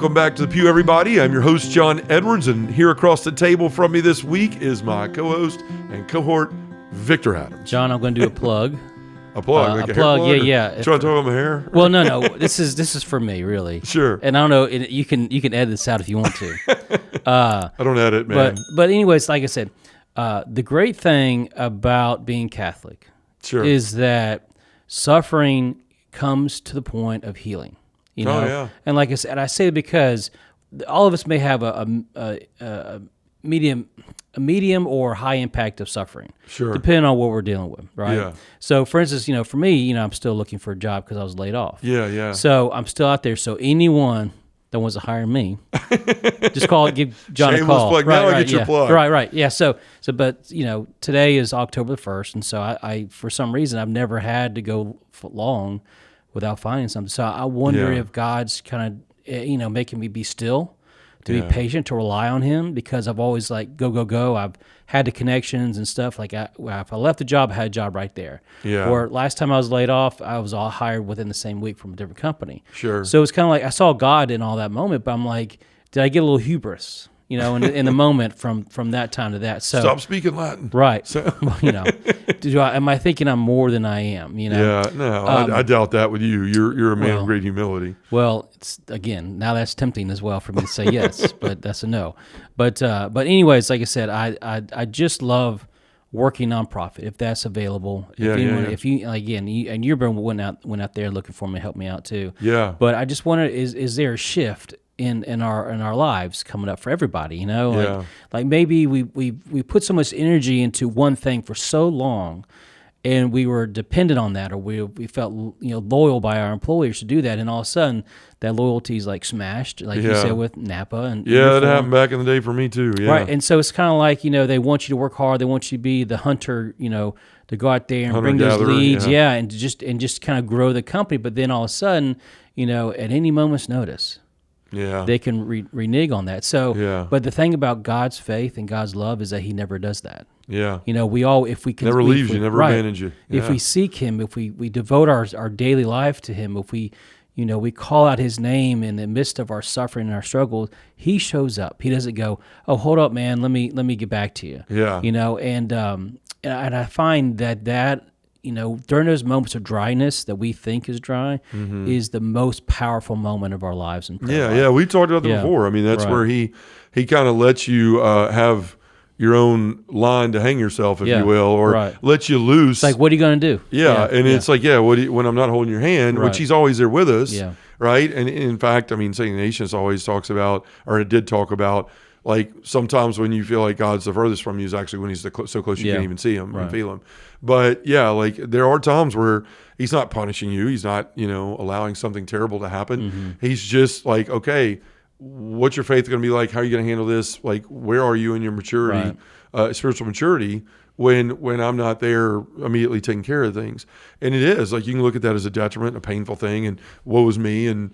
Welcome back to The Pew, everybody. I'm your host, John Edwards, and here across the table from me this week is my co-host and cohort, Victor Adams. John, I'm going to do a plug. A plug? Like a plug, yeah. Trying to talk about my hair? Well, no. This is for me, really. Sure. And I don't know. You can edit this out if you want to. I don't edit, man. But anyways, like I said, the great thing about being Catholic is that suffering comes to the point of healing. You know? Oh, yeah. And like I said, I say it because all of us may have a medium or high impact of suffering, depending on what we're dealing with, right? Yeah. So, for instance, for me, I'm still looking for a job because I was laid off. Yeah. So I'm still out there. So anyone that wants to hire me, just give John Shameless a call. plug. Now I get your plug. Right. Yeah. So, but today is October the 1st, and so I for some reason I've never had to go for long without finding something. So I wonder if God's kind of making me be still, to be patient, to rely on Him, because I've always go. I've had the connections and stuff. If I left the job, I had a job right there. Yeah. Or last time I was laid off, I was all hired within the same week from a different company. Sure. So it's kind of like I saw God in all that moment, but I'm like, did I get a little hubris? In the moment from that time to that. So stop speaking Latin. Right. So am I thinking I'm more than I am? Yeah. No, I doubt that with you. You're a man of great humility. Well, it's now that's tempting as well for me to say yes, but that's a no. But anyways, like I said, I just love working nonprofit if that's available. If you and you've been went out there looking for me to help me out too. Yeah. But I just wonder, is there a shift in our lives coming up for everybody, like maybe we put so much energy into one thing for so long, and we were dependent on that, or we felt loyal by our employers to do that, and all of a sudden that loyalty is smashed, you said with Napa and that happened back in the day for me too. Yeah. Right. And so it's kind of like they want you to work hard, they want you to be the hunter, to go out there and bring those leads, and just kind of grow the company, but then all of a sudden, at any moment's notice, they can renege on that. So, but the thing about God's faith and God's love is that He never does that. Yeah. If we can never leaves you, never abandons you. Yeah. If we seek Him, if we devote our daily life to Him, if we call out His name in the midst of our suffering and our struggles, He shows up. He doesn't go, "Oh, hold up, man, let me get back to you." Yeah. And I find that during those moments of dryness that we think is dry, is the most powerful moment of our lives. Yeah, we talked about that before. I mean, that's where he kind of lets you have your own line to hang yourself, if you will, or lets you loose. It's like, what are you going to do? It's like, when I'm not holding your hand, which He's always there with us, right? And in fact, I mean, St. Ignatius always talks about, or it did talk about, like sometimes when you feel like God's the furthest from you is actually when He's so close you can't even see Him and feel Him. But like there are times where He's not punishing you. He's not, allowing something terrible to happen. He's just like, okay, what's your faith going to be like? How are you going to handle this? Like, where are you in your maturity, spiritual maturity, when I'm not there immediately taking care of things? And it is like, you can look at that as a detriment, a painful thing, and woe is me, and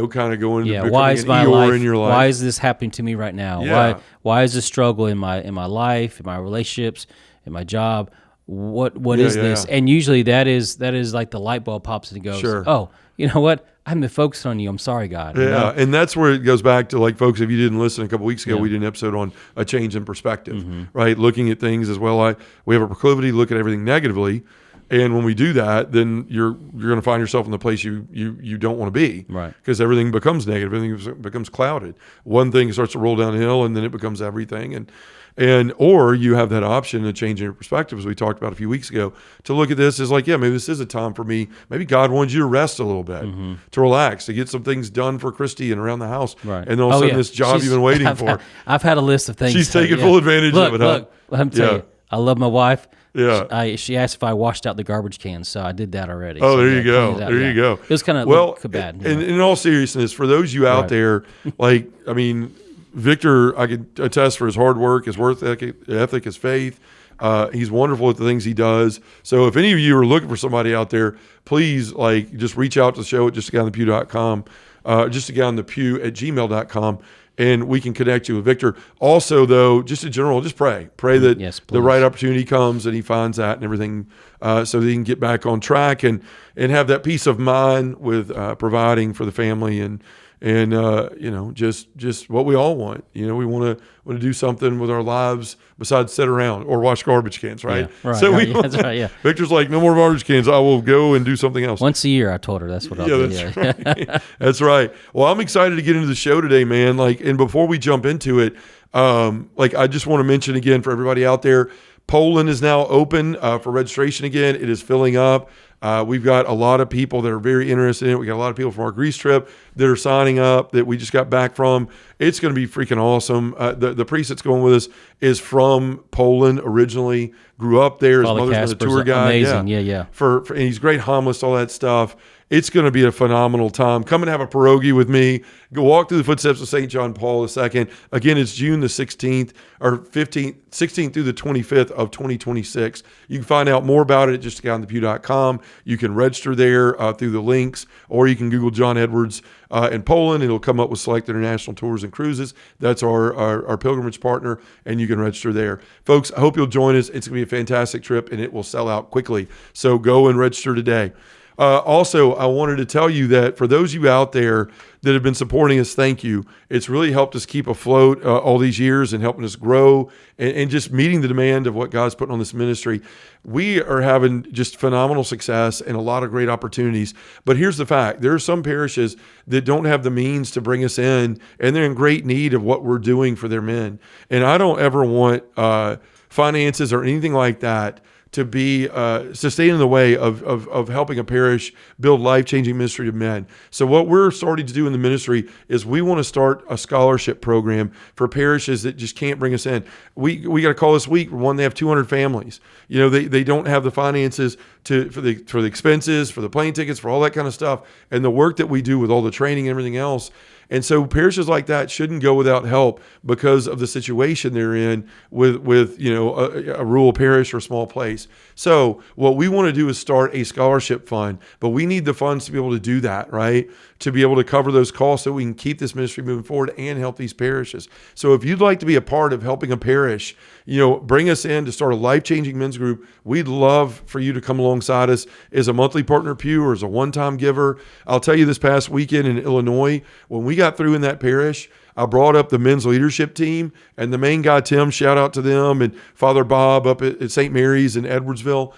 kind of going into why is my Eeyore life? In your life. Why is this happening to me right now? Yeah. Why is this struggle in my life, in my relationships, in my job? What is this? And usually that is like the light bulb pops and goes, oh, you know what? I haven't been focused on you. I'm sorry, God. Yeah, and that's where it goes back to, like, folks, if you didn't listen a couple weeks ago, we did an episode on a change in perspective, right? Looking at things as well. We have a proclivity to look at everything negatively. And when we do that, then you're going to find yourself in the place you don't want to be, right? Because everything becomes negative, everything becomes clouded. One thing starts to roll downhill, and then it becomes everything. And or you have that option of changing your perspective, as we talked about a few weeks ago, to look at this as like, maybe this is a time for me. Maybe God wants you to rest a little bit, to relax, to get some things done for Christy and around the house, right? And then all of a sudden, this job you've been waiting for. I've had a list of things. She's taking full advantage of it. Look, let me tell you, I love my wife. Yeah. She asked if I washed out the garbage cans, so I did that already. Oh, there you go. There you go. It was kind of bad. And in all seriousness, for those of you out there, like, I mean, Victor, I could attest for his hard work, his work ethic, his faith. He's wonderful at the things he does. So if any of you are looking for somebody out there, please, just reach out to the show at justaguyonthepew.com, justaguyonthepew@gmail.com, and we can connect you with Victor. Also, though, just in general, just pray that the right opportunity comes and he finds that and everything, so that he can get back on track and have that peace of mind with providing for the family and and just what we all want. We want to do something with our lives besides sit around or wash garbage cans, right? Yeah, right. So that's right. Yeah. Victor's like, no more garbage cans. I will go and do something else. Once a year, I told her that's what I'll do. That's right. That's right. Well, I'm excited to get into the show today, man. And before we jump into it, I just want to mention again for everybody out there, Poland is now open for registration again. It is filling up. We've got a lot of people that are very interested in it. We got a lot of people from our Greece trip that are signing up that we just got back from. It's going to be freaking awesome. The priest that's going with us is from Poland originally, grew up there. His mother's been a tour guide. Amazing. Yeah. And he's great homilist, all that stuff. It's going to be a phenomenal time. Come and have a pierogi with me. Go walk through the footsteps of St. John Paul II. Again, it's June the 16th or 16th through the 25th of 2026. You can find out more about it at justaguyonthepew.com. You can register there through the links, or you can Google John Edwards in Poland. It'll come up with Select International Tours and Cruises. That's our pilgrimage partner, and you can register there. Folks, I hope you'll join us. It's going to be a fantastic trip, and it will sell out quickly. So go and register today. Also, I wanted to tell you that for those of you out there that have been supporting us, thank you. It's really helped us keep afloat all these years and helping us grow and just meeting the demand of what God's putting on this ministry. We are having just phenomenal success and a lot of great opportunities. But here's the fact. There are some parishes that don't have the means to bring us in, and they're in great need of what we're doing for their men. And I don't ever want finances or anything like that to be stay in the way of helping a parish build life-changing ministry to men. So what we're starting to do in the ministry is we want to start a scholarship program for parishes that just can't bring us in. We got a call this week. One, they have 200 families. They don't have the finances for the expenses, for the plane tickets, for all that kind of stuff, and the work that we do with all the training and everything else. And so parishes like that shouldn't go without help because of the situation they're in with a rural parish or a small place. So what we want to do is start a scholarship fund, but we need the funds to be able to do that, right? To be able to cover those costs so we can keep this ministry moving forward and help these parishes. So if you'd like to be a part of helping a parish, bring us in to start a life-changing men's group. We'd love for you to come alongside us as a monthly partner pew or as a one-time giver. I'll tell you, this past weekend in Illinois, when we got through in that parish, I brought up the men's leadership team and the main guy, Tim, shout out to them, and Father Bob up at St. Mary's in Edwardsville.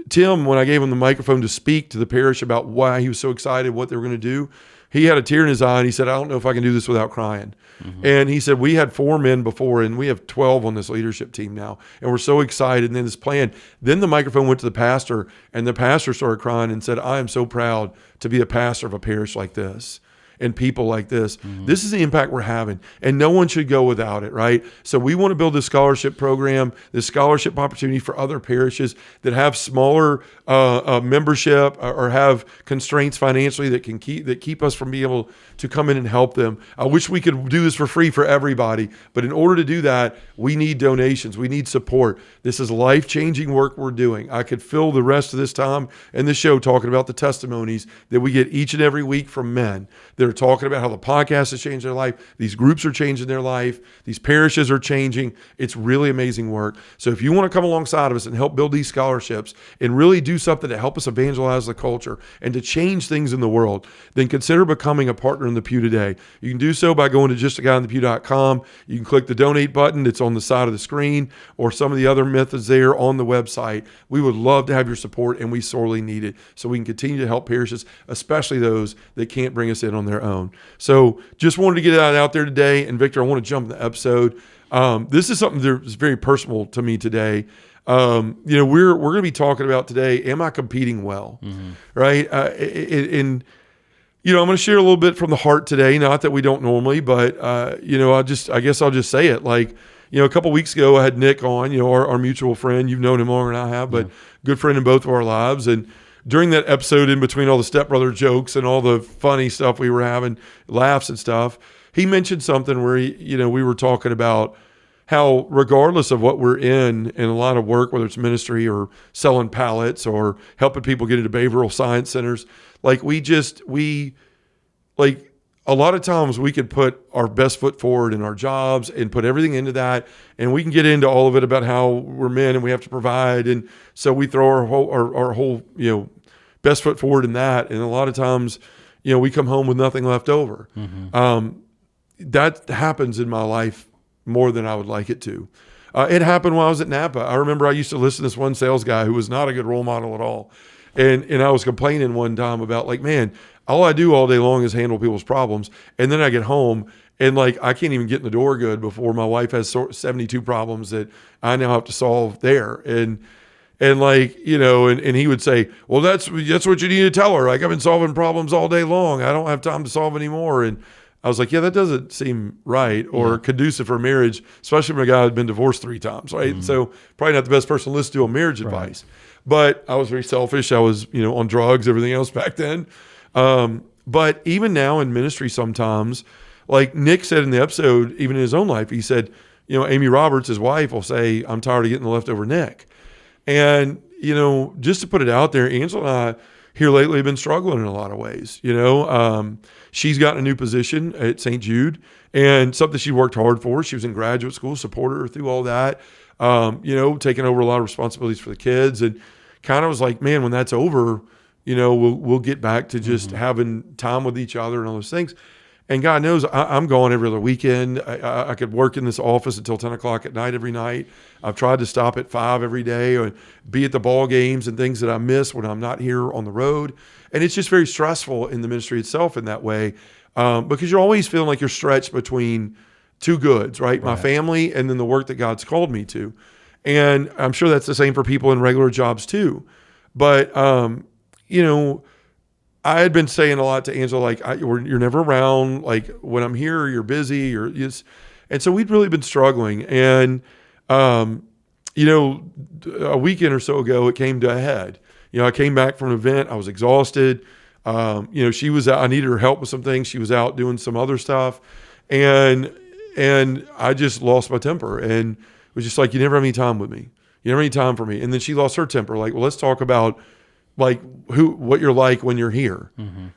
Tim, when I gave him the microphone to speak to the parish about why he was so excited, what they were going to do, he had a tear in his eye and he said, I don't know if I can do this without crying. Mm-hmm. And he said, we had 4 men before and we have 12 on this leadership team now. And we're so excited. And then this plan, then the microphone went to the pastor and the pastor started crying and said, I am so proud to be a pastor of a parish like this and people like this. Mm-hmm. This is the impact we're having, and no one should go without it, right? So we want to build this scholarship program, this scholarship opportunity for other parishes that have smaller membership or have constraints financially that keep us from being able to come in and help them. I wish we could do this for free for everybody, but in order to do that, we need donations. We need support. This is life-changing work we're doing. I could fill the rest of this time in the show talking about the testimonies that we get each and every week from men. They're talking about how the podcast has changed their life. These groups are changing their life. These parishes are changing. It's really amazing work. So if you want to come alongside of us and help build these scholarships and really do something to help us evangelize the culture and to change things in the world, then consider becoming a partner in the pew today. You can do so by going to justaguyonthepew.com. You can click the donate button. It's on the side of the screen, or some of the other methods there on the website. We would love to have your support, and we sorely need it so we can continue to help parishes, especially those that can't bring us in on their own. So just wanted to get that out there today. And Victor, I want to jump in the episode. This is something that's very personal to me today. We're going to be talking about today, am I competing well? Mm-hmm. Right? I'm going to share a little bit from the heart today. Not that we don't normally, but I guess I'll just say it. Like, a couple weeks ago, I had Nick on, our mutual friend. You've known him longer than I have, but good friend in both of our lives. And during that episode, in between all the stepbrother jokes and all the funny stuff we were having, laughs and stuff, he mentioned something where we were talking about how regardless of what we're in a lot of work, whether it's ministry or selling pallets or helping people get into behavioral science centers, a lot of times we could put our best foot forward in our jobs and put everything into that, and we can get into all of it about how we're men and we have to provide, and so we throw our whole best foot forward in that. And a lot of times, we come home with nothing left over. That happens in my life more than I would like it to. It happened while I was at Napa. I remember I used to listen to this one sales guy who was not a good role model at all. And I was complaining one time about like, man, all I do all day long is handle people's problems. And then I get home and like, I can't even get in the door good before my wife has 72 problems that I now have to solve there. And like, and he would say, well, that's what you need to tell her. Like, I've been solving problems all day long. I don't have time to solve anymore. And I was like, yeah, that doesn't seem right or conducive for marriage, especially when a guy had been divorced 3 times, right? So probably not the best person to listen to on marriage advice. But I was very selfish. I was, on drugs, everything else back then. But even now in ministry sometimes, like Nick said in the episode, even in his own life, he said, Amy Roberts, his wife, will say, I'm tired of getting the leftover Nick. And, just to put it out there, Angela and I here lately have been struggling in a lot of ways. She's gotten a new position at St. Jude and something she worked hard for. She was in graduate school, supported her through all that, taking over a lot of responsibilities for the kids, and kind of was like, man, when that's over, we'll get back to just having time with each other and all those things. And God knows I'm gone every other weekend. I could work in this office until 10 o'clock at night every night. I've tried to stop at 5 every day and be at the ball games and things that I miss when I'm not here on the road. And it's just very stressful in the ministry itself in that way, because you're always feeling like you're stretched between two goods, right? My family and then the work that God's called me to. And I'm sure that's the same for people in regular jobs too. But, I had been saying a lot to Angela, like, you're never around. Like, when I'm here, you're busy. And so we'd really been struggling. And, a weekend or so ago, it came to a head. I came back from an event. I was exhausted. She was out. I needed her help with some things. She was out doing some other stuff. And I just lost my temper and was just like, you never have any time with me. You never have any time for me. And then she lost her temper. Like, well, let's talk about like what you're like when you're here,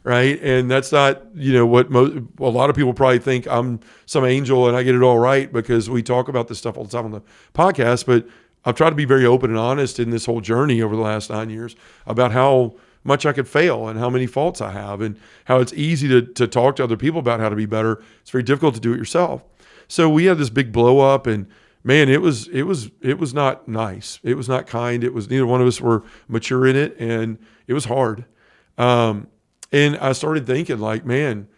right? And that's not, what a lot of people probably think I'm some angel and I get it all right because we talk about this stuff all the time on the podcast. But I've tried to be very open and honest in this whole journey over the last 9 years about how much I could fail and how many faults I have and how it's easy to talk to other people about how to be better. It's very difficult to do it yourself. So we had this big blow up and man, it was not nice. It was not kind. It was neither one of us were mature in it, and it was hard. And I started thinking, like, man,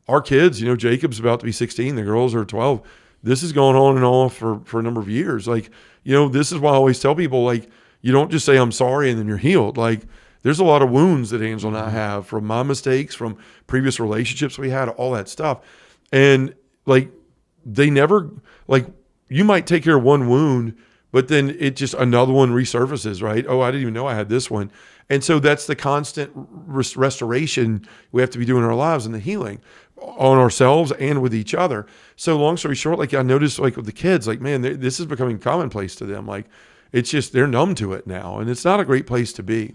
our kids, Jacob's about to be 16, the girls are 12. This is going on and off for a number of years. Like, this is why I always tell people, like, you don't just say I'm sorry and then you're healed. Like, there's a lot of wounds that Angela and I have from my mistakes, from previous relationships we had, all that stuff. And like, they never, like, you might take care of one wound, but then it just another one resurfaces, right? Oh, I didn't even know I had this one. And so that's the constant restoration we have to be doing in our lives and the healing on ourselves and with each other. So long story short, like I noticed like with the kids, like, man, this is becoming commonplace to them. Like it's just, they're numb to it now and it's not a great place to be.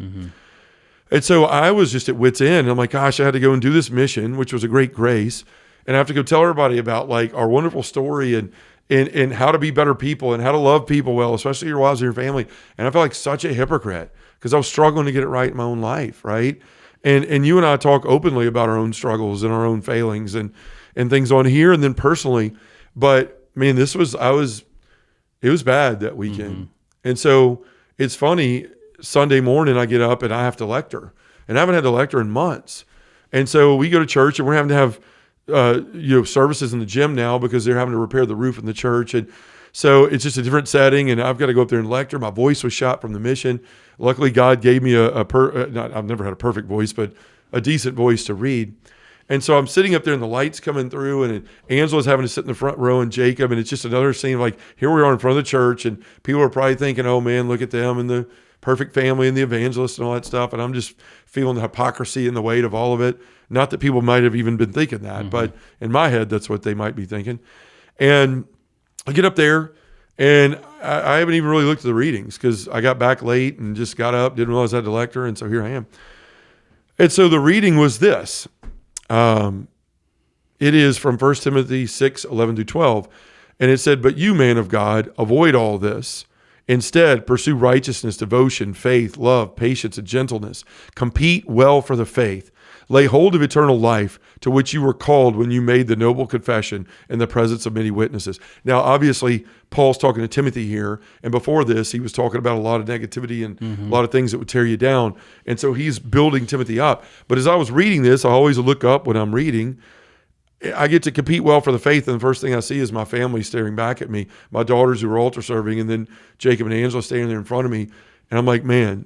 And so I was just at wit's end. I'm like, gosh, I had to go and do this mission, which was a great grace. And I have to go tell everybody about like our wonderful story and how to be better people and how to love people well, especially your wives and your family. And I felt like such a hypocrite because I was struggling to get it right in my own life, right? And you and I talk openly about our own struggles and our own failings and things on here and then personally. But man, it was bad that weekend. And so it's funny, Sunday morning I get up and I have to lecture. And I haven't had to lecture in months. And so we go to church and we're having to have services in the gym now because they're having to repair the roof in the church. And so it's just a different setting and I've got to go up there and lecture. My voice was shot from the mission. Luckily, God gave me I've never had a perfect voice, but a decent voice to read. And so I'm sitting up there and the light's coming through and Angela's having to sit in the front row and Jacob. And it's just another scene like here we are in front of the church and people are probably thinking, oh man, look at them and the perfect family and the evangelist and all that stuff. And I'm just feeling the hypocrisy and the weight of all of it. Not that people might have even been thinking that, but in my head, that's what they might be thinking. And I get up there and I haven't even really looked at the readings because I got back late and just got up, didn't realize I had to lecture. And so here I am. And so the reading was this. It is from 1 Timothy 6:11-12. And it said, but you, man of God, avoid all this. Instead, pursue righteousness, devotion, faith, love, patience, and gentleness. Compete well for the faith. Lay hold of eternal life, to which you were called when you made the noble confession in the presence of many witnesses. Now, obviously, Paul's talking to Timothy here, and before this, he was talking about a lot of negativity and a lot of things that would tear you down. And so he's building Timothy up. But as I was reading this, I always look up when I'm reading. I get to compete well for the faith, and the first thing I see is my family staring back at me, my daughters who are altar serving, and then Jacob and Angela standing there in front of me. And I'm like, man,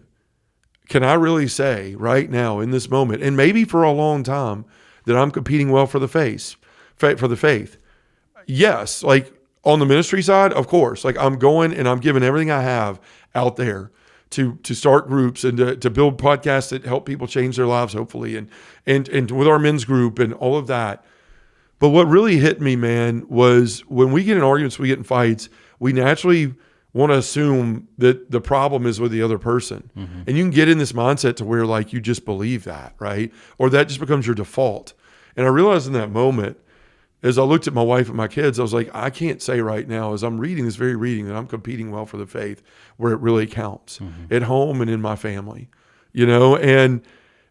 can I really say right now in this moment, and maybe for a long time, that I'm competing well for the faith? Yes, like on the ministry side, of course. Like I'm going and I'm giving everything I have out there to start groups and to build podcasts that help people change their lives, hopefully, and with our men's group and all of that. But what really hit me, man, was when we get in arguments, we get in fights, we naturally want to assume that the problem is with the other person. And you can get in this mindset to where like you just believe that, right? Or that just becomes your default. And I realized in that moment, as I looked at my wife and my kids, I was like, I can't say right now as I'm reading this very reading that I'm competing well for the faith where it really counts at home and in my family, and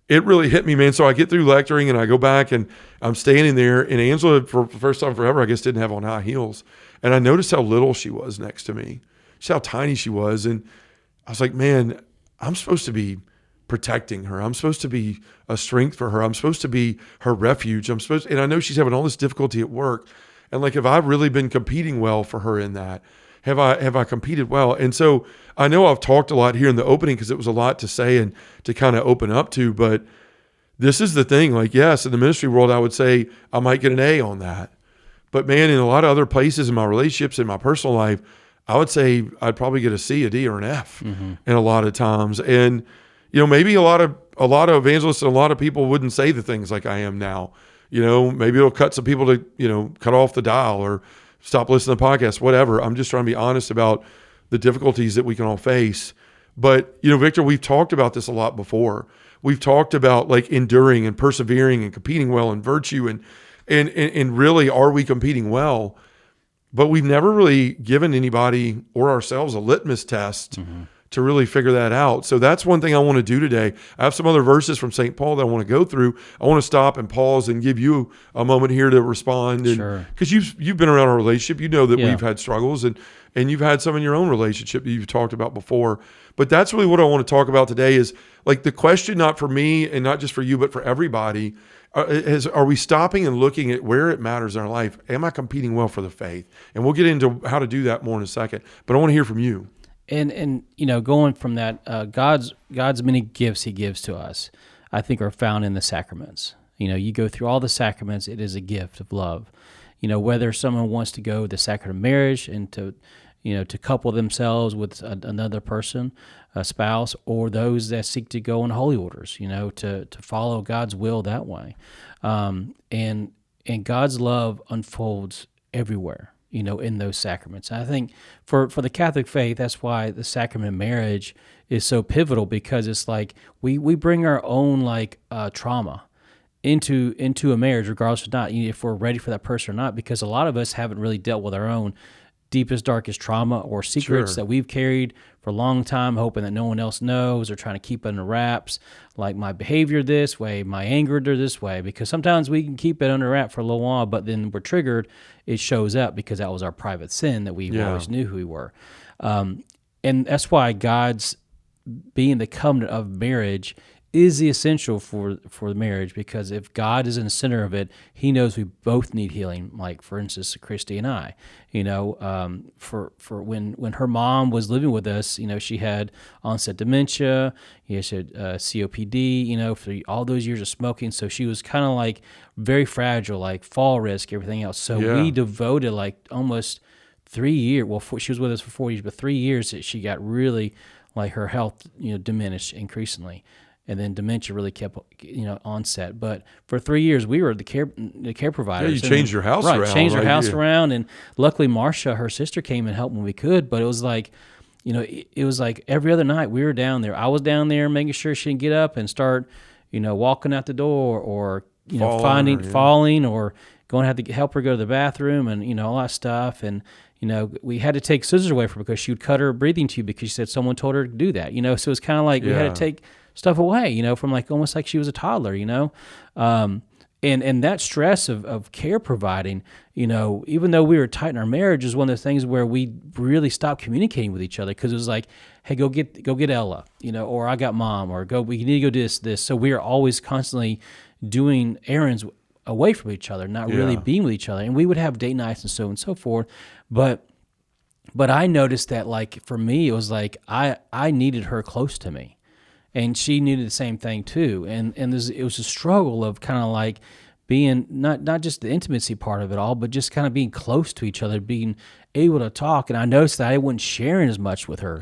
it really hit me, man. So I get through lecturing and I go back and I'm standing there, and Angela, for the first time forever, I guess, didn't have on high heels. And I noticed how little she was next to me. Just how tiny she was. And I was like, man, I'm supposed to be protecting her. I'm supposed to be a strength for her. I'm supposed to be her refuge. And I know she's having all this difficulty at work. And like, have I really been competing well for her in that? Have I competed well? And so I know I've talked a lot here in the opening because it was a lot to say and to kind of open up to, but this is the thing. Like, yes, in the ministry world, I would say I might get an A on that. But man, in a lot of other places in my relationships, in my personal life, I would say I'd probably get a C, a D, or an F in a lot of times. And, maybe a lot of evangelists and a lot of people wouldn't say the things like I am now. Maybe it'll cut some people to, cut off the dial or stop listening to podcasts, whatever. I'm just trying to be honest about the difficulties that we can all face. But, Victor, we've talked about this a lot before. We've talked about like enduring and persevering and competing well and virtue and really, are we competing well? But we've never really given anybody or ourselves a litmus test to really figure that out. So that's one thing I want to do today. I have some other verses from St. Paul that I want to go through. I want to stop and pause and give you a moment here to respond. And because you've been around our relationship, that we've had struggles and you've had some in your own relationship that you've talked about before. But that's really what I want to talk about today is like the question, not for me and not just for you, but for everybody. Are we stopping and looking at where it matters in our life? Am I competing well for the faith? And we'll get into how to do that more in a second. But I want to hear from you. And going from that, God's many gifts He gives to us, I think, are found in the sacraments. You go through all the sacraments; it is a gift of love. Whether someone wants to go the sacrament of marriage and to couple themselves with another person, a spouse, or those that seek to go in holy orders, to follow God's will that way. And God's love unfolds everywhere, in those sacraments. And I think for the Catholic faith, that's why the sacrament of marriage is so pivotal, because it's like we bring our own trauma into a marriage, regardless of not if we're ready for that person or not, because a lot of us haven't really dealt with our own deepest, darkest trauma or secrets that we've carried for a long time, hoping that no one else knows, or trying to keep it under wraps, like my behavior this way, my anger this way, because sometimes we can keep it under wrap for a little while, but then we're triggered, it shows up because that was our private sin that we always knew who we were. And that's why God's being the covenant of marriage is the essential for the marriage, because if God is in the center of it, He knows we both need healing. Like, for instance, Christy and I, for when her mom was living with us, she had onset dementia, she had COPD, for all those years of smoking. So she was kind of like very fragile, like fall risk, everything else. So we devoted like almost 3 years. Well, she was with us for 4 years, but 3 years that she got really like her health, diminished increasingly. And then dementia really kept, onset. But for 3 years, we were the care providers. Yeah, you changed your house around. Changed our house around. And luckily, Marcia, her sister, came and helped when we could. But it was like, it was like every other night we were down there. I was down there making sure she didn't get up and start, walking out the door, or, falling, or going to have to help her go to the bathroom, and, all that stuff. And, we had to take scissors away from her because she would cut her breathing tube because she said someone told her to do that. So it's kind of like we had to take stuff away, from like almost like she was a toddler, and that stress of care providing, even though we were tight in our marriage, is one of the things where we really stopped communicating with each other, because it was like, hey, go get Ella, or I got Mom, or we need to go do this. So we are always constantly doing errands away from each other, not really being with each other. And we would have date nights and so on and so forth. But I noticed that, like, for me, it was like I needed her close to me, and she needed the same thing too. And it was a struggle of kind of like being not just the intimacy part of it all, but just kind of being close to each other, being able to talk. And I noticed that I wasn't sharing as much with her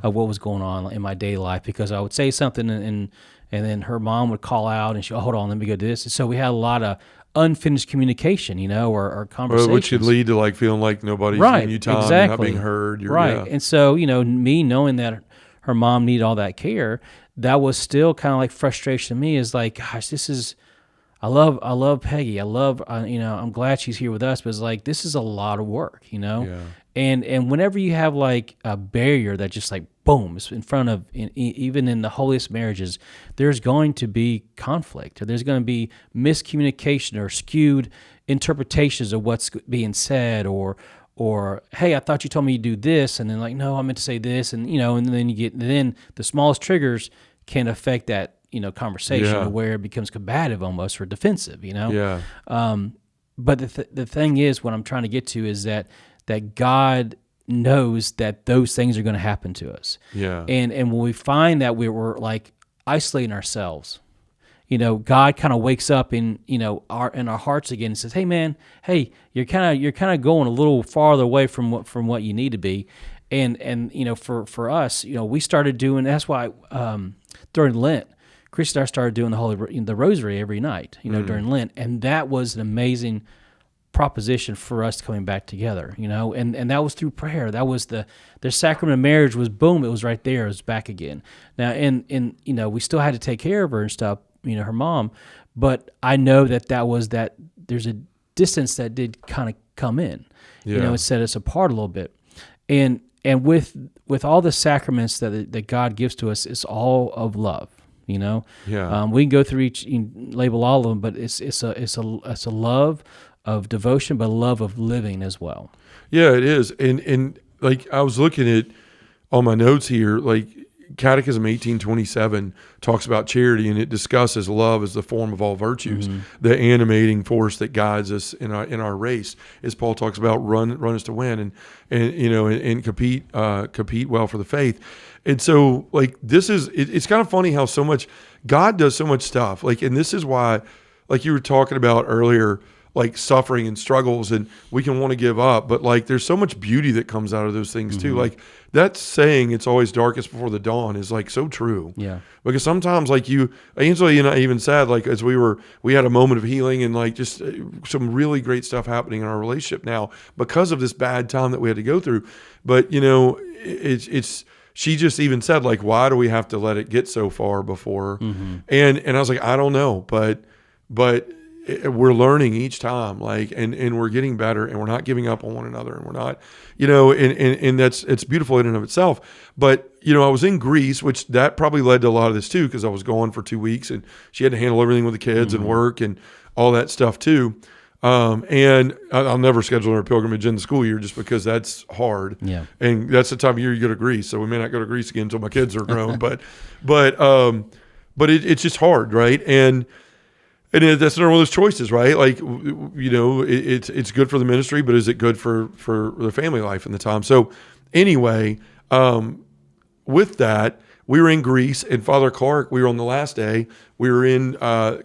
of what was going on in my daily life, because I would say something and then her mom would call out and hold on, let me go do this. And so we had a lot of unfinished communication, or conversations. Which could lead to like feeling like nobody's giving you time, and not being heard. And so, me knowing that her mom needed all that care, that was still kind of like frustration to me, is like, gosh, I love Peggy. I'm glad she's here with us, but it's like, this is a lot of work, And whenever you have like a barrier that just like boom is in front of, even in the holiest marriages, there's going to be conflict, or there's going to be miscommunication or skewed interpretations of what's being said, or hey, I thought you told me you do this, and then like, no, I meant to say this, and and then the smallest triggers can affect that conversation to where it becomes combative almost, or defensive, But the thing is, what I'm trying to get to is that God knows that those things are going to happen to us. Yeah. And when we find that we're like isolating ourselves, God kind of wakes up in our hearts again and says, "Hey man, you're kind of going a little farther away from what you need to be." And for us, we started doing. That's why during Lent, Chris and I started doing the Rosary every night, during Lent, and that was an amazing proposition for us coming back together, and that was through prayer. That was the sacrament of marriage was boom, it was right there, it was back again. Now, and we still had to take care of her and stuff, her mom, but I know that was that there's a distance that did kind of come in, it set us apart a little bit, and with all the sacraments that God gives to us, it's all of love. We can go through each, label all of them, but it's a love of devotion, but a love of living as well. Yeah, it is. And like I was looking at on my notes here, like Catechism 1827 talks about charity, and it discusses love as the form of all virtues, the animating force that guides us in our race. As Paul talks about, run us to win, and compete well for the faith. And so, like, it's kind of funny how so much God does so much stuff. Like, and this is why, like you were talking about earlier, like suffering and struggles, and we can want to give up, but like there's so much beauty that comes out of those things too. Like that saying, "It's always darkest before the dawn," is like so true. Yeah. Because sometimes, like Angela, even said, like as we had a moment of healing, and like just some really great stuff happening in our relationship now because of this bad time that we had to go through. But it's. She just even said, like, why do we have to let it get so far before? And I was like, I don't know, but we're learning each time, like, and we're getting better, and we're not giving up on one another, and we're not, and it's beautiful in and of itself. But, I was in Greece, which that probably led to a lot of this too, because I was gone for 2 weeks, and she had to handle everything with the kids and work and all that stuff too. And I'll never schedule a pilgrimage in the school year just because that's hard. Yeah. And that's the time of year you go to Greece. So we may not go to Greece again until my kids are grown, but it's just hard. Right. And that's another one of those choices, right? Like, it's good for the ministry, but is it good for the family life in the time? So anyway, with that, we were in Greece, and Father Clark, we were on the last day, we were in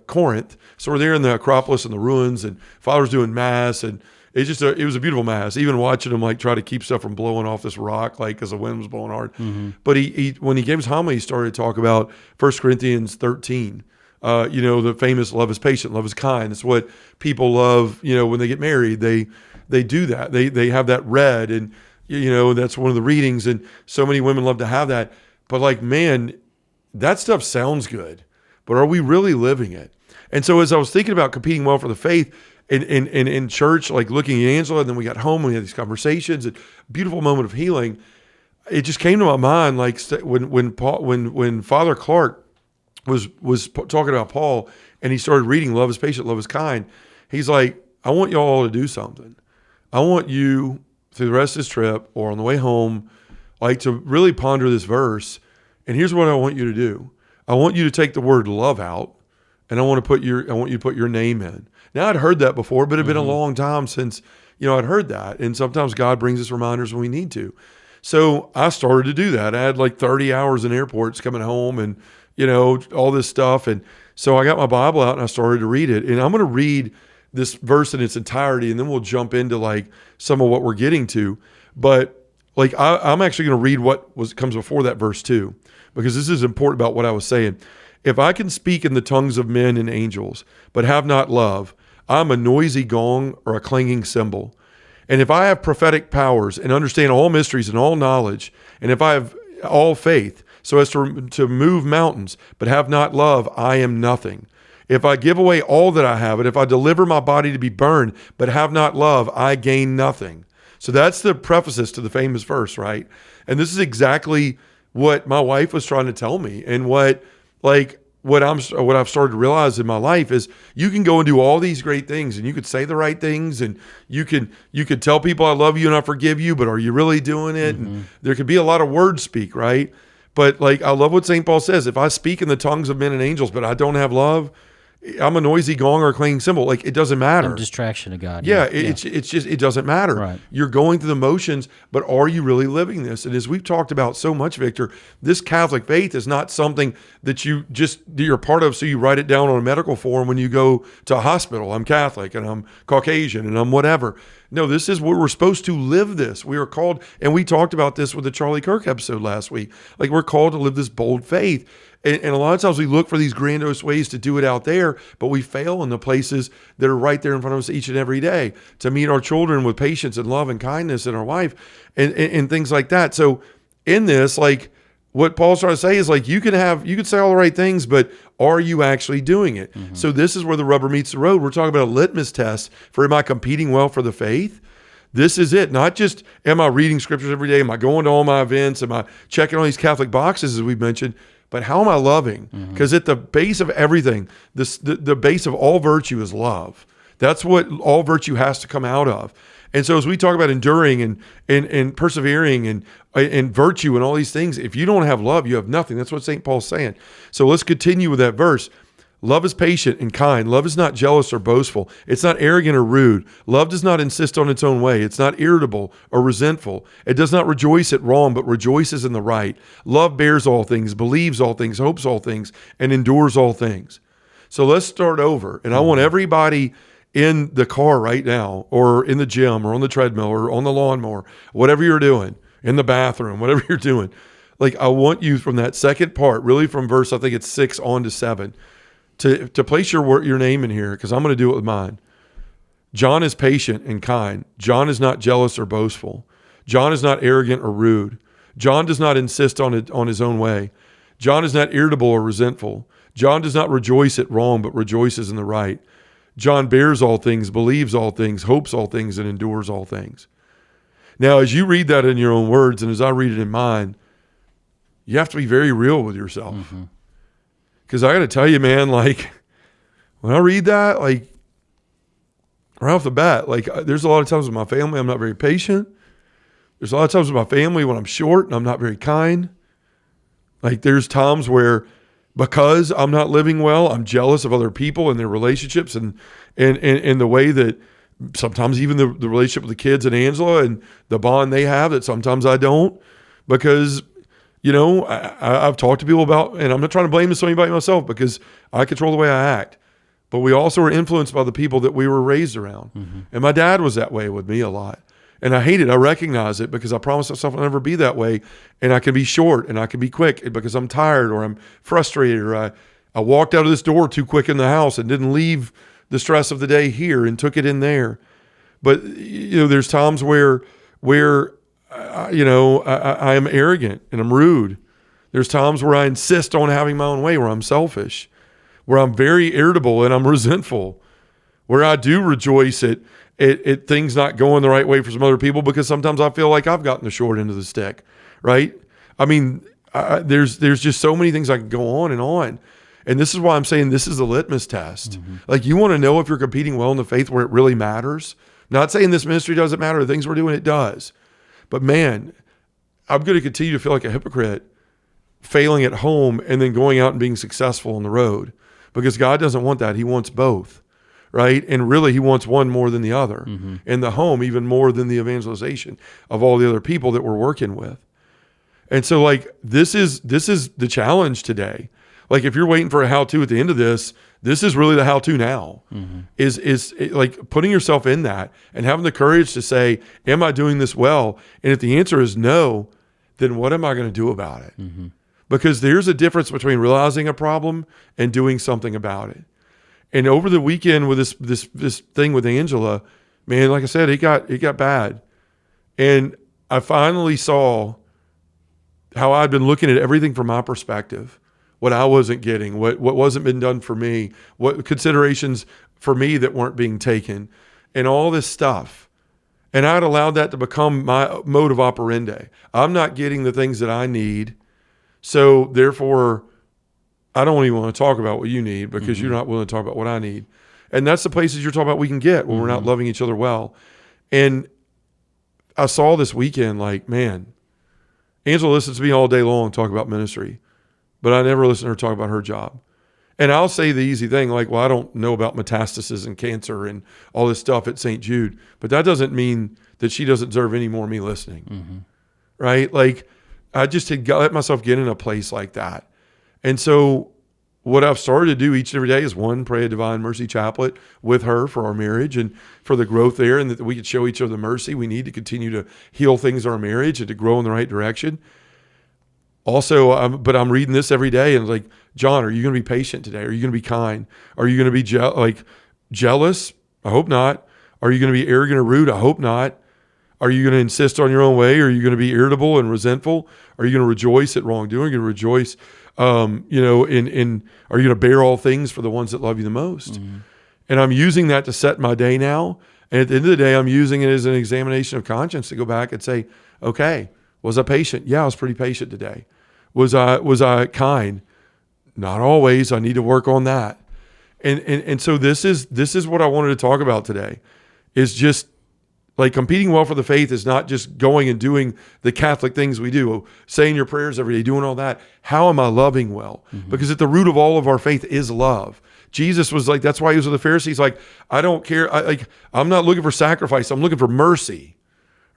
Corinth. So we're there in the Acropolis and the ruins, and Father's doing Mass, and it was a beautiful Mass. Even watching him like try to keep stuff from blowing off this rock, like because the wind was blowing hard. But he when he gave his homily, he started to talk about 1 Corinthians 13. The famous love is patient, love is kind. It's what people love, when they get married. They do that. They have that read, and that's one of the readings, and so many women love to have that. But like, man, that stuff sounds good, but are we really living it? And so as I was thinking about competing well for the faith in church, like looking at Angela, and then we got home and we had these conversations, a beautiful moment of healing. It just came to my mind, like when Father Clark was talking about Paul, and he started reading love is patient, love is kind. He's like, I want y'all all to do something. I want you through the rest of this trip or on the way home, like to really ponder this verse. And here's what I want you to do. I want you to take the word love out, and I want you to put your name in. Now, I'd heard that before, but it had been a long time since, I'd heard that. And sometimes God brings us reminders when we need to. So I started to do that. I had like 30 hours in airports coming home and, all this stuff. And so I got my Bible out and I started to read it. And I'm going to read this verse in its entirety, and then we'll jump into like some of what we're getting to. But like I'm actually going to read what comes before that verse too, because this is important about what I was saying. If I can speak in the tongues of men and angels, but have not love, I'm a noisy gong or a clanging cymbal. And if I have prophetic powers and understand all mysteries and all knowledge, and if I have all faith so as to move mountains, but have not love, I am nothing. If I give away all that I have, and if I deliver my body to be burned, but have not love, I gain nothing. So that's the preface to the famous verse, right? And this is exactly what my wife was trying to tell me, and what I've started to realize in my life is you can go and do all these great things, and you could say the right things, and you could tell people I love you and I forgive you, but are you really doing it? Mm-hmm. And there could be a lot of word speak, right? But like I love what St. Paul says, if I speak in the tongues of men and angels, but I don't have love, I'm a noisy gong or a clanging cymbal. Like, it doesn't matter. Some distraction to God. Yeah, it's just, it doesn't matter. Right. You're going through the motions, but are you really living this? And as we've talked about so much, Victor, this Catholic faith is not something that you're part of so you write it down on a medical form when you go to a hospital. I'm Catholic and I'm Caucasian and I'm whatever. No, this is where we're supposed to live this. We are called, and we talked about this with the Charlie Kirk episode last week. Like, we're called to live this bold faith. And a lot of times we look for these grandiose ways to do it out there, but we fail in the places that are right there in front of us each and every day to meet our children with patience and love and kindness, and our wife and things like that. So in this, like, what Paul's trying to say is, like, you could say all the right things, but are you actually doing it? Mm-hmm. So this is where the rubber meets the road. We're talking about a litmus test for, am I competing well for the faith? This is it. Not just, am I reading scriptures every day? Am I going to all my events? Am I checking all these Catholic boxes, as we've mentioned? But how am I loving? Because at the base of everything, the base of all virtue is love. That's what all virtue has to come out of. And so as we talk about enduring and persevering and virtue and all these things, if you don't have love, you have nothing. That's what St. Paul's saying. So let's continue with that verse. Love is patient and kind. Love is not jealous or boastful. It's not arrogant or rude. Love does not insist on its own way. It's not irritable or resentful. It does not rejoice at wrong, but rejoices in the right. Love bears all things, believes all things, hopes all things, and endures all things. So let's start over. And I want everybody in the car right now, or in the gym, or on the treadmill, or on the lawnmower, whatever you're doing, in the bathroom, whatever you're doing. Like, I want you from that second part, really from verse, I think it's 6 on to 7, to place your name in here, because I'm going to do it with mine. John is patient and kind. John is not jealous or boastful. John is not arrogant or rude. John does not insist on his own way. John is not irritable or resentful. John does not rejoice at wrong, but rejoices in the right. John bears all things, believes all things, hopes all things, and endures all things. Now, as you read that in your own words, and as I read it in mine, you have to be very real with yourself. Mm-hmm. Because I got to tell you, man, like, when I read that, like, right off the bat, like, there's a lot of times with my family I'm not very patient. There's a lot of times with my family when I'm short and I'm not very kind. Like, there's times where, because I'm not living well, I'm jealous of other people and their relationships and the way that sometimes even the relationship with the kids and Angela and the bond they have that sometimes I don't, because I've talked to people about, and I'm not trying to blame anybody myself, because I control the way I act. But we also are influenced by the people that we were raised around. Mm-hmm. And my dad was that way with me a lot. And I hate it. I recognize it, because I promised myself I'll never be that way. And I can be short and I can be quick because I'm tired or I'm frustrated, or I walked out of this door too quick in the house and didn't leave the stress of the day here and took it in there. But, there's times where I am arrogant and I'm rude. There's times where I insist on having my own way, where I'm selfish, where I'm very irritable and I'm resentful, where I do rejoice at things not going the right way for some other people, because sometimes I feel like I've gotten the short end of the stick, right? I mean, there's just so many things I can go on. And this is why I'm saying this is a litmus test. Like, you want to know if you're competing well in the faith where it really matters. Not saying this ministry doesn't matter. The things we're doing, it does. But man, I'm going to continue to feel like a hypocrite failing at home and then going out and being successful on the road, because God doesn't want that. He wants both, right? And really, he wants one more than the other. In the home, even more than the evangelization of all the other people that we're working with. And so, like, this is the challenge today. Like, if you're waiting for a how-to at the end of this, this is really the how-to now. Is like putting yourself in that and having the courage to say, am I doing this well? And if the answer is no, then what am I going to do about it? Because there's a difference between realizing a problem and doing something about it. And over the weekend with this thing with Angela, man, like I said, it got bad. And I finally saw how I'd been looking at everything from my perspective, what I wasn't getting, what wasn't been done for me, what considerations for me that weren't being taken, and all this stuff. And I'd allowed that to become my mode of operandi. I'm not getting the things that I need, so therefore I don't even want to talk about what you need because you're not willing to talk about what I need. And that's the places you're talking about we can get when we're not loving each other well. And I saw this weekend, like, man, Angela listens to me all day long talk about ministry, but I never listen to her talk about her job. And I'll say the easy thing, like, well, I don't know about metastasis and cancer and all this stuff at St. Jude, but that doesn't mean that she doesn't deserve any more of me listening, right? Like, I just had let myself get in a place like that. And so what I've started to do each and every day is, one, pray a Divine Mercy Chaplet with her for our marriage and for the growth there, and that we could show each other mercy. We need to continue to heal things in our marriage and to grow in the right direction. Also, but I'm reading this every day, and it's like, John, are you going to be patient today? Are you going to be kind? Are you going to be jealous? I hope not. Are you going to be arrogant or rude? I hope not. Are you going to insist on your own way? Are you going to be irritable and resentful? Are you going to rejoice at wrongdoing? Are you going to rejoice, are you going to bear all things for the ones that love you the most? And I'm using that to set my day now. And at the end of the day, I'm using it as an examination of conscience to go back and say, okay, was I patient? Yeah, I was pretty patient today. Was I kind? Not always. I need to work on that. And so this is what I wanted to talk about today, is just like competing well for the faith is not just going and doing the Catholic things we do, saying your prayers every day, doing all that. How am I loving well? Because at the root of all of our faith is love. Jesus was like, that's why he was with the Pharisees. Like, I don't care. I'm not looking for sacrifice. I'm looking for mercy,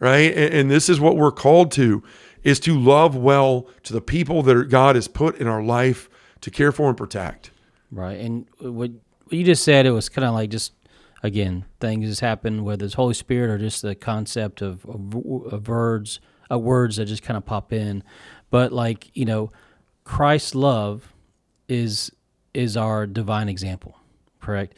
right? And this is what we're called to, is to love well to the people that God has put in our life to care for and protect. Right. And what you just said, it was kind of like just, again, things just happen, whether it's Holy Spirit or just the concept of words that just kind of pop in. But like, Christ's love is our divine example, correct?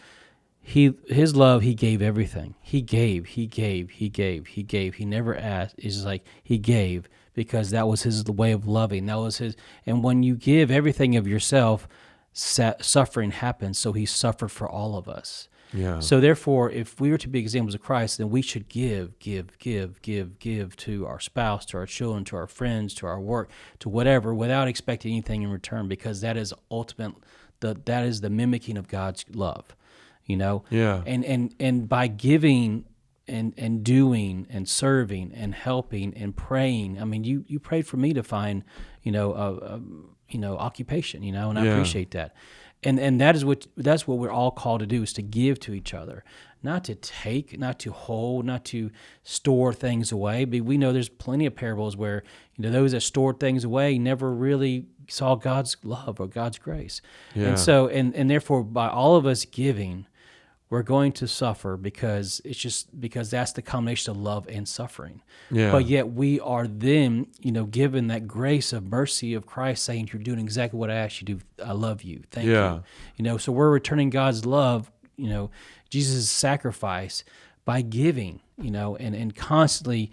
His love, he gave everything. He gave. He never asked. It's just like he gave, because that was the way of loving. That was his. And when you give everything of yourself, suffering happens. So he suffered for all of us. Yeah. So therefore, if we were to be examples of Christ, then we should give to our spouse, to our children, to our friends, to our work, to whatever, without expecting anything in return, because that is that is the mimicking of God's love, Yeah. And by giving and doing and serving and helping and praying, I mean, you prayed for me to find, occupation, and I appreciate that. And that's what we're all called to do, is to give to each other, not to take, not to hold, not to store things away. But we know there's plenty of parables where those that stored things away never really saw God's love or God's grace. Yeah. And so and therefore, by all of us giving, we're going to suffer, because that's the combination of love and suffering. Yeah. But yet we are then, given that grace of mercy of Christ, saying, you're doing exactly what I asked you to do. I love you. Thank you. So we're returning God's love, Jesus' sacrifice, by giving, and constantly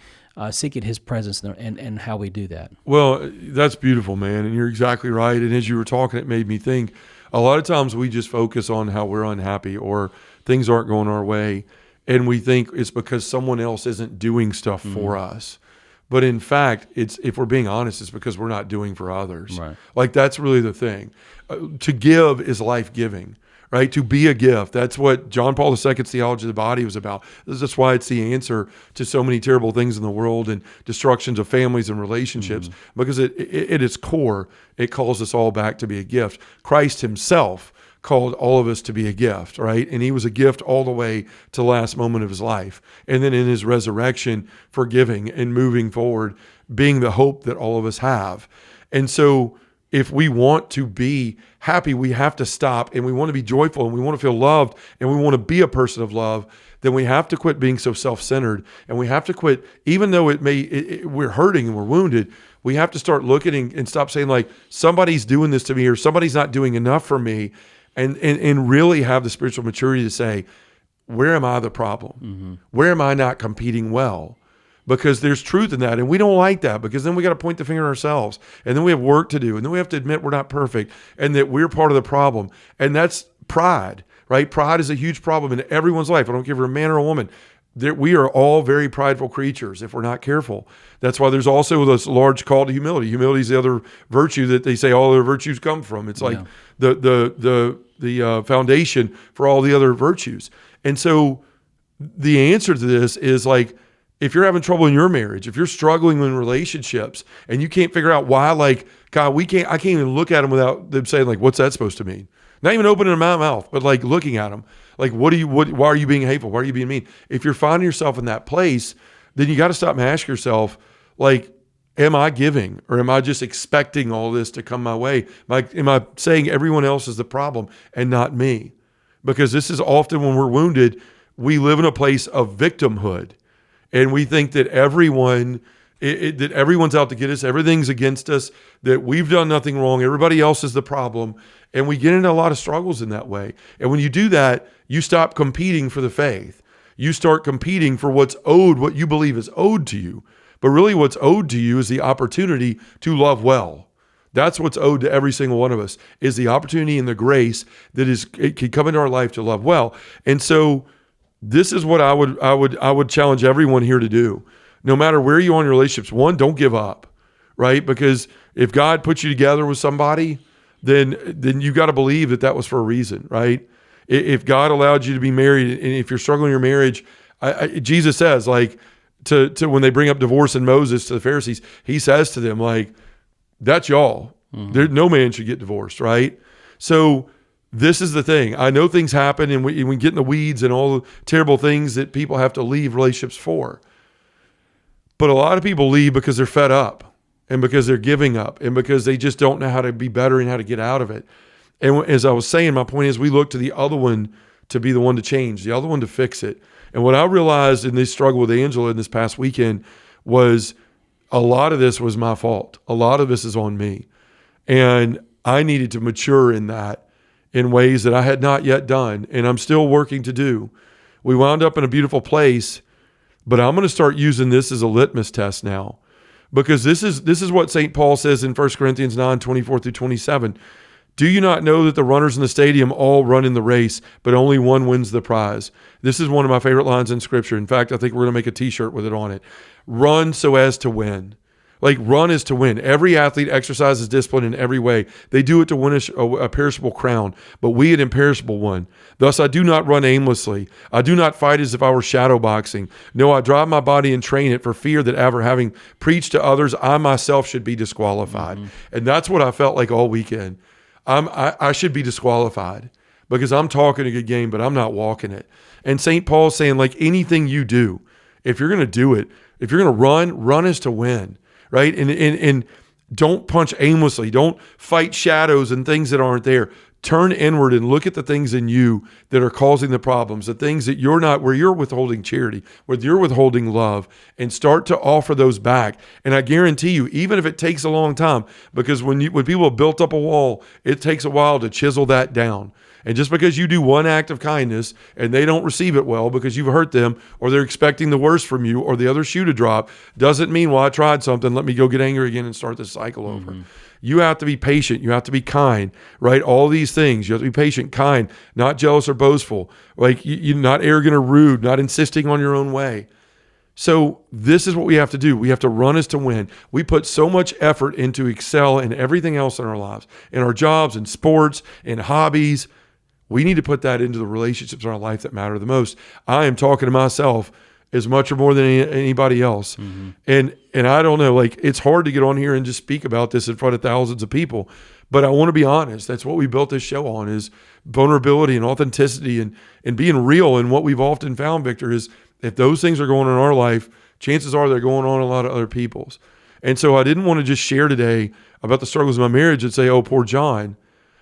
seeking his presence and how we do that. Well, that's beautiful, man. And you're exactly right. And as you were talking, it made me think, a lot of times we just focus on how we're unhappy or things aren't going our way, and we think it's because someone else isn't doing stuff for us. But in fact, if we're being honest, it's because we're not doing for others. Right. Like that's really the thing. To give is life-giving, right? To be a gift. That's what John Paul II's theology of the body was about. That's why it's the answer to so many terrible things in the world and destructions of families and relationships, because at its core, it calls us all back to be a gift. Christ himself called all of us to be a gift, right? And he was a gift all the way to the last moment of his life. And then in his resurrection, forgiving and moving forward, being the hope that all of us have. And so if we want to be happy, we have to stop, and we want to be joyful, and we want to feel loved, and we want to be a person of love, then we have to quit being so self-centered, and we have to quit, even though we're hurting and we're wounded, we have to start looking and stop saying like, somebody's doing this to me or somebody's not doing enough for me, and really have the spiritual maturity to say, where am I the problem? Where am I not competing well? Because there's truth in that, and we don't like that, because then we got to point the finger at ourselves, and then we have work to do, and then we have to admit we're not perfect, and that we're part of the problem, and that's pride, right? Pride is a huge problem in everyone's life. I don't care if you're a man or a woman. We are all very prideful creatures if we're not careful. That's why there's also this large call to humility. Humility is the other virtue that they say all other virtues come from. It's like the foundation for all the other virtues. And so the answer to this is like, if you're having trouble in your marriage, if you're struggling in relationships and you can't figure out why, like, God, I can't even look at them without them saying like, what's that supposed to mean? Not even opening my mouth, but like looking at them. Like, why are you being hateful? Why are you being mean? If you're finding yourself in that place, then you got to stop and ask yourself, like, am I giving, or am I just expecting all this to come my way? Am I saying everyone else is the problem and not me? Because this is often when we're wounded, we live in a place of victimhood. And we think that everyone's out to get us, everything's against us, that we've done nothing wrong, everybody else is the problem. And we get into a lot of struggles in that way. And when you do that, you stop competing for the faith. You start competing for what's owed, what you believe is owed to you. But really what's owed to you is the opportunity to love well. That's what's owed to every single one of us, is the opportunity and the grace that it can come into our life to love well. And so this is what I would challenge everyone here to do. No matter where you are in your relationships, one, don't give up, right? Because if God puts you together with somebody, then you got to believe that was for a reason, right? If God allowed you to be married, and if you're struggling in your marriage, Jesus says, like, to when they bring up divorce in Moses to the Pharisees, he says to them, like, that's y'all. No man should get divorced, right? So this is the thing. I know things happen, and we get in the weeds and all the terrible things that people have to leave relationships for. But a lot of people leave because they're fed up, and because they're giving up, and because they just don't know how to be better and how to get out of it. And as I was saying, my point is we look to the other one to be the one to change, the other one to fix it. And what I realized in this struggle with Angela in this past weekend was a lot of this was my fault. A lot of this is on me. And I needed to mature in that in ways that I had not yet done, and I'm still working to do. We wound up in a beautiful place, but I'm going to start using this as a litmus test now, because this is what St. Paul says in 1 Corinthians 9, 24 through 27. Do you not know that the runners in the stadium all run in the race, but only one wins the prize? This is one of my favorite lines in Scripture. In fact, I think we're going to make a t-shirt with it on it. Run so as to win. Like, run is to win. Every athlete exercises discipline in every way. They do it to win a perishable crown, but we an imperishable one. Thus I do not run aimlessly. I do not fight as if I were shadow boxing. No, I drive my body and train it, for fear that ever having preached to others, I myself should be disqualified. And that's what I felt like all weekend. I should be disqualified because I'm talking a good game, but I'm not walking it. And St. Paul's saying, like, anything you do, if you're going to do it, if you're going to run is to win. Right? And don't punch aimlessly. Don't fight shadows and things that aren't there. Turn inward and look at the things in you that are causing the problems, the things that you're not, where you're withholding charity, where you're withholding love, and start to offer those back. And I guarantee you, even if it takes a long time, because when people have built up a wall, it takes a while to chisel that down. And just because you do one act of kindness and they don't receive it well because you've hurt them, or they're expecting the worst from you, or the other shoe to drop, doesn't mean, well, I tried something, let me go get angry again and start this cycle over. You have to be patient. You have to be kind, right? All these things. You have to be patient, kind, not jealous or boastful. Like, you're not arrogant or rude, not insisting on your own way. So this is what we have to do. We have to run as to win. We put so much effort into excel in everything else in our lives, in our jobs, in sports, in hobbies. We need to put that into the relationships in our life that matter the most. I am talking to myself as much or more than anybody else. Mm-hmm. And I don't know, like, it's hard to get on here and just speak about this in front of thousands of people. But I want to be honest. That's what we built this show on, is vulnerability and authenticity and being real. And what we've often found, Victor, is if those things are going on in our life, chances are they're going on in a lot of other people's. And so I didn't want to just share today about the struggles of my marriage and say, oh, poor John.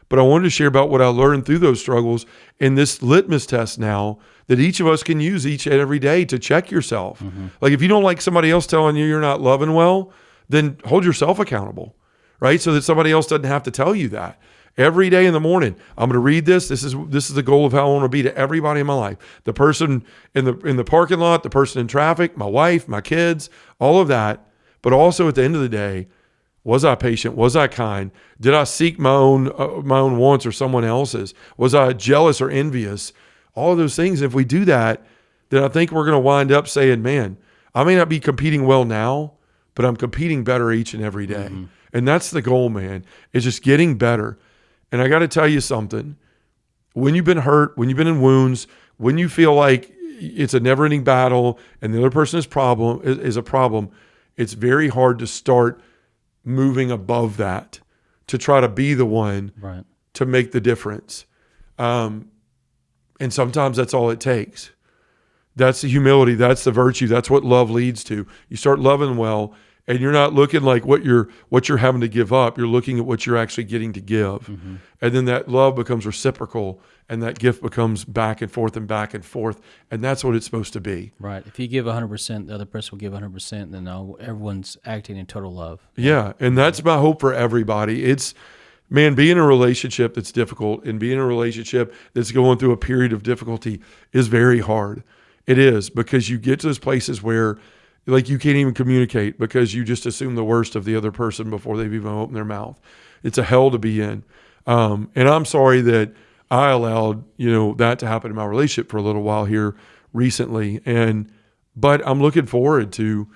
But I wanted to share about what I learned through those struggles in this litmus test now that each of us can use each and every day to check yourself. Mm-hmm. Like, if you don't like somebody else telling you you're not loving well, then hold yourself accountable, right? So that somebody else doesn't have to tell you that. Every day in the morning, I'm going to read this. This is the goal of how I want to be to everybody in my life. The person in the parking lot, the person in traffic, my wife, my kids, all of that. But also at the end of the day, was I patient? Was I kind? Did I seek my own wants or someone else's? Was I jealous or envious? All of those things. If we do that, then I think we're going to wind up saying, man, I may not be competing well now, but I'm competing better each and every day. Mm-hmm. And that's the goal, man, is just getting better. And I got to tell you something. When you've been hurt, when you've been in wounds, when you feel like it's a never-ending battle and the other person is a problem, it's very hard to start moving above that, to try to be the one right. to make the difference. And sometimes that's all it takes. That's the humility. That's the virtue. That's what love leads to. You start loving well, and you're not looking like what you're having to give up. You're looking at what you're actually getting to give. Mm-hmm. And then that love becomes reciprocal, and that gift becomes back and forth and back and forth. And that's what it's supposed to be. Right. If you give 100%, the other person will give 100%, then everyone's acting in total love. Yeah. And that's my hope for everybody. It's, man, being in a relationship that's difficult and being in a relationship that's going through a period of difficulty is very hard. It is, because you get to those places where, like, you can't even communicate because you just assume the worst of the other person before they've even opened their mouth. It's a hell to be in. And I'm sorry that I allowed, that to happen in my relationship for a little while here recently. But I'm looking forward to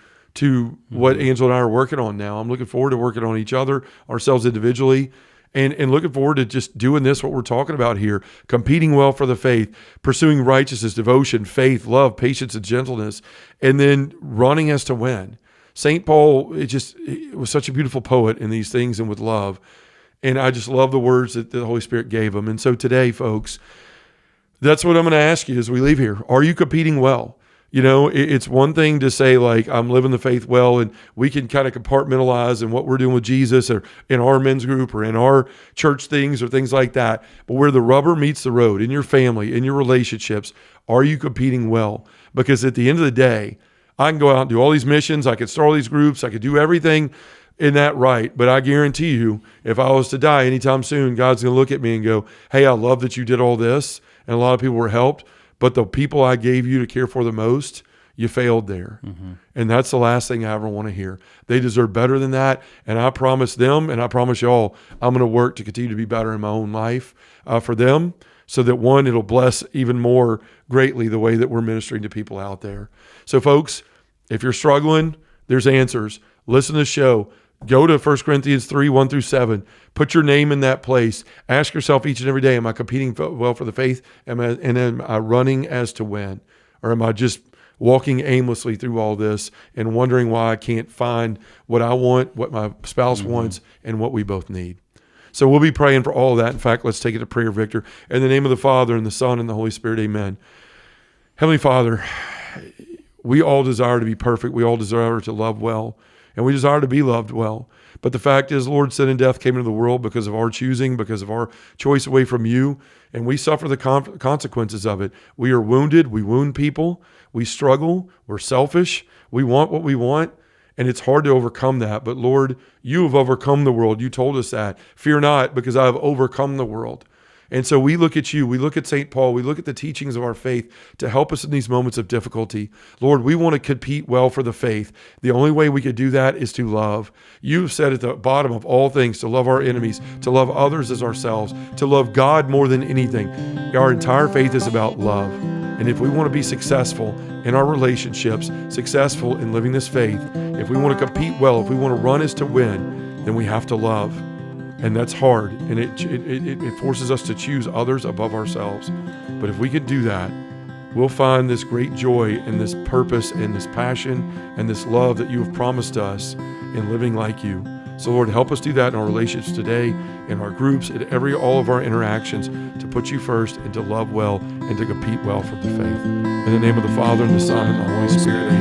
what Angela and I are working on now. I'm looking forward to working on each other, ourselves individually, and looking forward to just doing this, what we're talking about here, competing well for the faith, pursuing righteousness, devotion, faith, love, patience, and gentleness, and then running as to win. St. Paul, it was such a beautiful poet in these things and with love. And I just love the words that the Holy Spirit gave him. And so today, folks, that's what I'm going to ask you as we leave here. Are you competing well? It's one thing to say, like, I'm living the faith well, and we can kind of compartmentalize in what we're doing with Jesus or in our men's group or in our church things or things like that. But where the rubber meets the road, in your family, in your relationships, are you competing well? Because at the end of the day, I can go out and do all these missions. I could start all these groups. I could do everything in that right. But I guarantee you, if I was to die anytime soon, God's going to look at me and go, hey, I love that you did all this. And a lot of people were helped. But the people I gave you to care for the most, you failed there. Mm-hmm. And that's the last thing I ever want to hear. They deserve better than that. And I promise them, and I promise y'all, I'm going to work to continue to be better in my own life for them, so that, one, it'll bless even more greatly the way that we're ministering to people out there. So, folks, if you're struggling, there's answers. Listen to the show. Go to 1 Corinthians 3, 1 through 7. Put your name in that place. Ask yourself each and every day, am I competing well for the faith? Am I running as to win? Or am I just walking aimlessly through all this and wondering why I can't find what I want, what my spouse wants, and what we both need? So we'll be praying for all of that. In fact, let's take it to prayer, Victor. In the name of the Father, and the Son, and the Holy Spirit, amen. Heavenly Father, we all desire to be perfect. We all desire to love well. And we desire to be loved well. But the fact is, Lord, sin and death came into the world because of our choosing, because of our choice away from you, and we suffer the consequences of it. We are wounded. We wound people. We struggle. We're selfish. We want what we want, and it's hard to overcome that. But Lord, you have overcome the world. You told us that. Fear not, because I have overcome the world. And so we look at you, we look at St. Paul, we look at the teachings of our faith to help us in these moments of difficulty. Lord, we want to compete well for the faith. The only way we could do that is to love. You've said at the bottom of all things to love our enemies, to love others as ourselves, to love God more than anything. Our entire faith is about love. And if we want to be successful in our relationships, successful in living this faith, if we want to compete well, if we want to run as to win, then we have to love. And that's hard, and it forces us to choose others above ourselves. But if we can do that, we'll find this great joy and this purpose and this passion and this love that you have promised us in living like you. So Lord, help us do that in our relationships today, in our groups, in all of our interactions, to put you first and to love well and to compete well for the faith. In the name of the Father, and the Son, and the Holy Spirit, amen.